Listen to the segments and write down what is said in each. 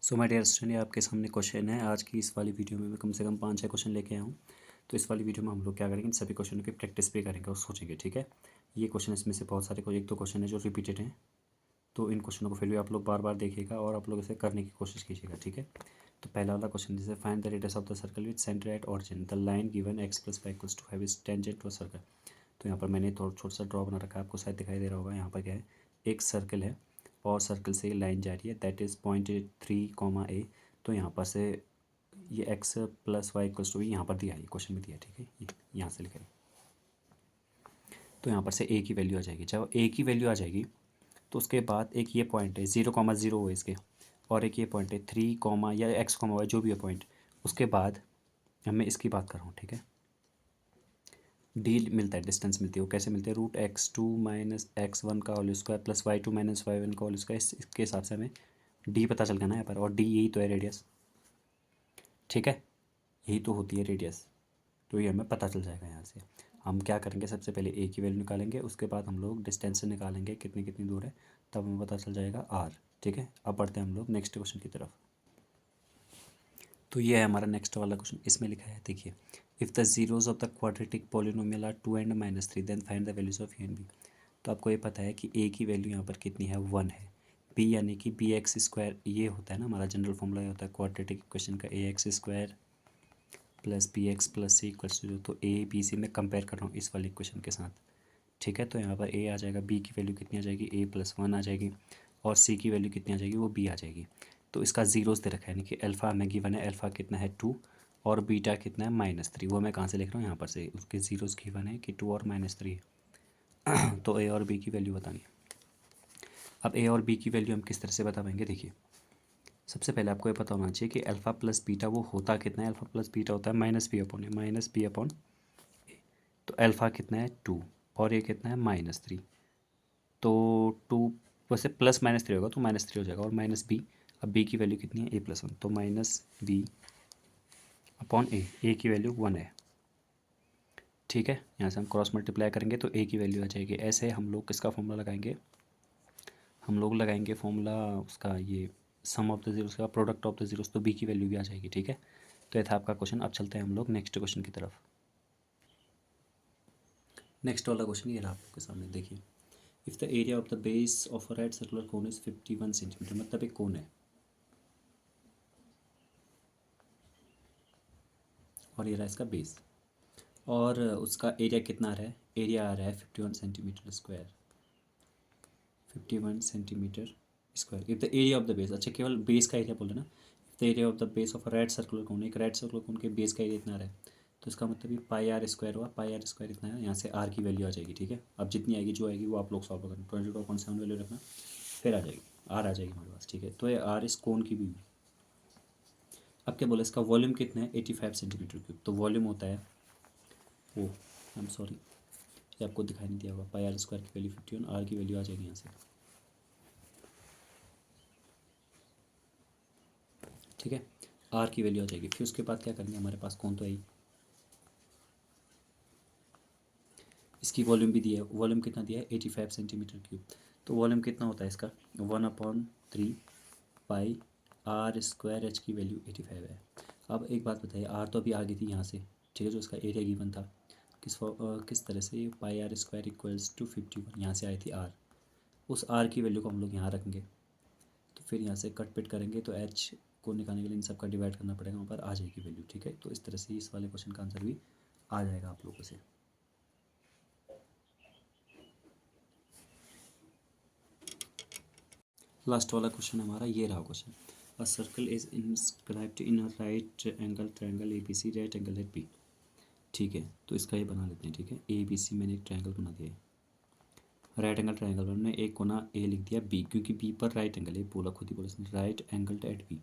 So my dear student, ये आपके सामने क्वेश्चन है। आज की इस वाली वीडियो में मैं कम से कम 5-6 क्वेश्चन लेके आया हूँ। तो इस वाली वीडियो में हम लोग क्या करेंगे, इन सभी क्वेश्चनों की प्रैक्टिस भी करेंगे और सोचेंगे। ठीक है, ये क्वेश्चन इसमें से बहुत सारे एक दो क्वेश्चन है जो रिपीटेड हैं, तो इन क्वेश्चनों को फिर भी आप लोग बार बार देखिएगा और आप लोग इसे करने की कोशिश कीजिएगा। ठीक है, तो पहला वाला क्वेश्चन जैसे find the radius of the circle with centre at origin, the line given x + y = 5 is tangent to a circle. तो यहाँ पर मैंने थोड़ा छोटा सा ड्रॉ बना रखा है, आपको शायद दिखाई दे रहा होगा। यहाँ पर क्या है, एक सर्कल है और सर्कल से लाइन जा रही है, दैट इज़ पॉइंट 3, a। तो यहाँ पर से ये x + y = यहाँ पर दिया है, क्वेश्चन में दिया है। ठीक है, ये यहाँ से लिखा है। तो यहाँ पर से a की वैल्यू आ जाएगी। जब a की वैल्यू आ जाएगी तो उसके बाद एक ये पॉइंट है 0,0 है इसके, और एक ये पॉइंट है 3, या x, y जो भी है पॉइंट। उसके बाद मैं इसकी बात कर रहा हूँ। ठीक है, डी मिलता है, डिस्टेंस मिलती है। वो कैसे मिलती है, √x2 - x1 का whole square plus y2 - y1 का होल स्क्वायर। इसके हिसाब से हमें डी पता चल गया ना यहाँ पर, और डी यही तो है रेडियस। ठीक है, यही तो होती है रेडियस, तो ये हमें पता चल जाएगा। यहाँ से हम क्या करेंगे, सबसे पहले ए की वैल्यू निकालेंगे, उसके बाद हम लोग डिस्टेंस से निकालेंगे कितनी कितनी दूर है, तब हमें पता चल जाएगा आर। ठीक है, अब बढ़ते हैं हम लोग नेक्स्ट क्वेश्चन की तरफ। तो ये है हमारा नेक्स्ट वाला क्वेश्चन। इसमें लिखा है, देखिए, if the zeros of the quadratic polynomial are 2 and -3 then find the values of A and B. तो आपको ये पता है कि ए की वैल्यू यहाँ पर कितनी है, 1 है। बी यानी कि bx², ये होता है ना हमारा जनरल फॉर्मूला, ये होता है क्वाड्रेटिक इक्वेशन का, ax² + bx + c = 0। तो ए बी सी में कंपेयर कर रहा हूँ इस वाली इक्वेशन के साथ। ठीक है, तो यहाँ पर ए आ जाएगा, बी की वैल्यू कितनी आ जाएगी, a+1 आ जाएगी, और सी की वैल्यू कितनी आ जाएगी, वो बी आ जाएगी। तो इसका जीरोस दे रखा है, यानी कि अल्फ़ा हमें गिवन है, अल्फ़ा कितना है 2, और बीटा कितना है -3। वो मैं कहाँ से लिख रहा हूँ, यहाँ पर से उसके जीरोस गिवन है कि 2 और -3 है। तो ए और बी की वैल्यू बतानी। अब ए और बी की वैल्यू हम किस तरह से बता पाएंगे, देखिए, सबसे पहले आपको ये पता होना चाहिए कि अल्फ़ा प्लस बीटा वो होता कितना है। अल्फ़ा प्लस बीटा होता है -b/a। तो अल्फ़ा कितना है 2, और ये कितना है -3। तो 2 वैसे +-3 होगा, तो -3 हो जाएगा, और -b। अब b की वैल्यू कितनी है, a+1, तो -b/a। a की वैल्यू 1 है। ठीक है, यहाँ से हम क्रॉस मल्टीप्लाई करेंगे तो a की वैल्यू आ जाएगी। ऐसे हम लोग किसका फॉर्मूला लगाएंगे, हम लोग लगाएंगे फॉर्मूला उसका, ये सम ऑफ द जीरोस का, प्रोडक्ट ऑफ द जीरोस, तो b की वैल्यू भी आ जाएगी। ठीक है, तो ये था आपका क्वेश्चन। अब चलते हैं हम लोग नेक्स्ट क्वेश्चन की तरफ। नेक्स्ट वाला क्वेश्चन ये रहा आप लोग के सामने, देखिए, if the area of the base of a right circular cone is 51 centimetre, मतलब एक कोन है और ये रहा इसका बेस, और उसका एरिया कितना आ रहा है, एरिया आ रहा है 51 centimetre square, 51 centimetre square. If the area of the base, अच्छा केवल बेस का एरिया बोल रहे ना, if the area of the base of right circular cone, एक राइट सर्कुलर कोन के बेस का एरिया इतना आ रहा है, तो इसका मतलब ये πr² हुआ। πr² इतना है, यहाँ से r की वैल्यू आ जाएगी। ठीक है, अब जितनी आएगी जो आएगी वो आप लोग सॉल्व करना, 22.7 वैल्यू रखना, फिर आ जाएगी r आ जाएगी हमारे पास। ठीक है, तो ये r इस कोन की भी हुई। अब क्या बोला, इसका वॉल्यूम कितना है, 85 सेंटीमीटर क्यूब। तो वॉल्यूम होता है वो, आई एम सॉरी, ये आपको दिखाई नहीं दिया होगा, πr² की वैल्यू 51, r की वैल्यू आ जाएगी यहाँ से। ठीक है, r की वैल्यू आ जाएगी। फिर उसके बाद क्या करेंगे, हमारे पास कौन तो है ही, इसकी वॉल्यूम भी दिया है। वॉल्यूम कितना दिया है, 85 सेंटीमीटर क्यूब। तो वॉल्यूम कितना होता है इसका, 1/3 πr² h की वैल्यू 85 है। अब एक बात बताइए, r तो अभी आ गई थी यहाँ से। ठीक है, जो इसका एरिया गिवन था, किस तरह से, πr² = 51, यहाँ से आई थी r। उस r की वैल्यू को हम लोग यहाँ रखेंगे, तो फिर यहाँ से कट पिट करेंगे, तो h को निकालने के लिए इन सब का डिवाइड करना पड़ेगा, वहाँ पर आ जाएगी वैल्यू। ठीक है, तो इस तरह से इस वाले क्वेश्चन का आंसर भी आ जाएगा आप लोगों से। लास्ट वाला क्वेश्चन हमारा ये रहा question, a circle is inscribed in a right angle triangle A B C, right angle at B. ठीक है, तो इसका ये बना लेते हैं। ठीक है, ए बी सी मैंने एक ट्रायंगल बना दिया है, राइट एंगल ट्रायंगल पर मैंने एक कोना ए लिख दिया, बी क्योंकि बी पर राइट एंगल है, बोला खुद ही बोला इसने, राइट एंगल एट बी,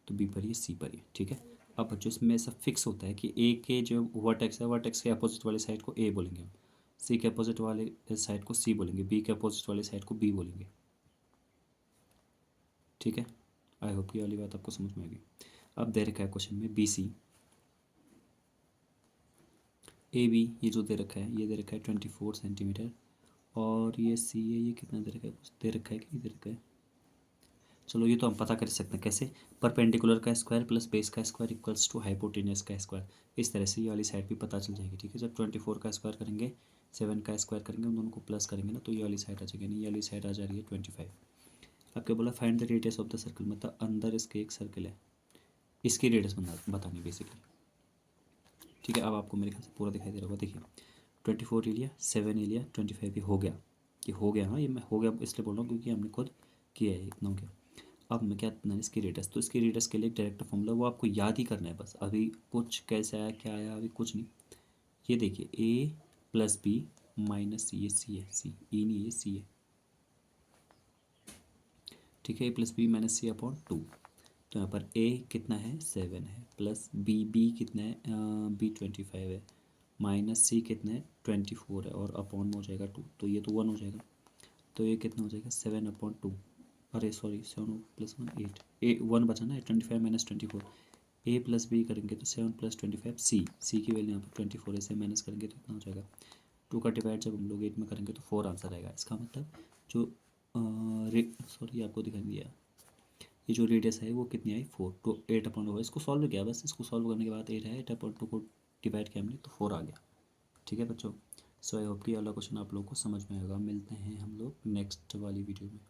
तो बी पर ये सी पर ये। ठीक है, अब बच्चों इसमें ऐसा फिक्स होता है कि ए के जो वर्टेक्स है, वर्टेक्स के अपोजिट वाली साइड को ए बोलेंगे हम, सी के अपोजिट वाले साइड को सी बोलेंगे, बी के अपोजिट वाली साइड को बी बोलेंगे। ठीक है, आई होप ये वाली बात आपको समझ में आ गई। अब दे रखा है क्वेश्चन में बी सी, ए बी ये जो दे रखा है, ये दे रखा है 24 सेंटीमीटर, और ये सी है, ये कितना दे रखा है, कुछ दे रखा है कि नहीं दे रखा है, चलो ये तो हम पता कर सकते हैं कैसे, परपेंडिकुलर का स्क्वायर प्लस बेस का स्क्वायर इक्वल्स टू हाइपोटेनियस का स्क्वायर। इस तरह से ये वाली साइड भी पता चल जाएगी, ठीक है। जब 24 का स्क्वायर करेंगे 7 का स्क्वायर करेंगे उन दोनों को प्लस करेंगे ना, तो ये वाली साइड आ जाएगी, नहीं ये वाली साइड आ जा रही है 25। अब क्या बोला, find the radius of the circle, मतलब अंदर इसके एक सर्कल है, इसकी रेडियस बतानी बेसिकली, ठीक है। अब आपको मेरे ख्याल से पूरा दिखाई दे रहा होगा, देखिए 24 ले लिया, 7 ले लिया, 25 भी हो गया, ये हो गया। हाँ ये मैं हो गया इसलिए बोल रहा हूँ क्योंकि हमने खुद किया है, इतना हो गया। अब मैं क्या ना इसकी रेडियस, तो इसकी रेडियस के लिए डायरेक्ट फॉर्मूला वो आपको याद ही करना है बस, अभी कुछ कैसे आया क्या आया अभी कुछ नहीं। ये देखिए ए प्लस बी माइनस सी, ये सी है, सी ई नहीं है सी है, ठीक है। ए प्लस बी माइनस सी अपॉन 2, तो यहाँ पर ए कितना है 7 है, प्लस बी कितना है बी 25 है, माइनस सी कितना है 24 है, और अपॉन में हो जाएगा 2, तो ये तो 1 हो जाएगा, तो ये कितना हो जाएगा 7/2। अरे सॉरी 7 प्लस 1 8, ए 1 बचा ना, 25 माइनस 24, ए प्लस बी करेंगे तो 7 प्लस 25 सी की वैल्यू यहाँ पर 24 है, से माइनस करेंगे तो इतना हो जाएगा 2 का डिवाइड जब हम लोग 8 में करेंगे तो 4 आंसर आएगा। इसका मतलब जो सॉरी आपको दिखाई दिया, ये जो रेडियस है वो कितनी आई 4, तो 8/2, इसको सॉल्व किया बस, इसको सॉल्व करने के बाद 8 है, 8/2 को डिवाइड किया हमने तो 4 आ गया, ठीक है बच्चों। सो आई होप कि अगला क्वेश्चन आप लोगों को समझ में आएगा। मिलते हैं हम लोग नेक्स्ट वाली वीडियो में।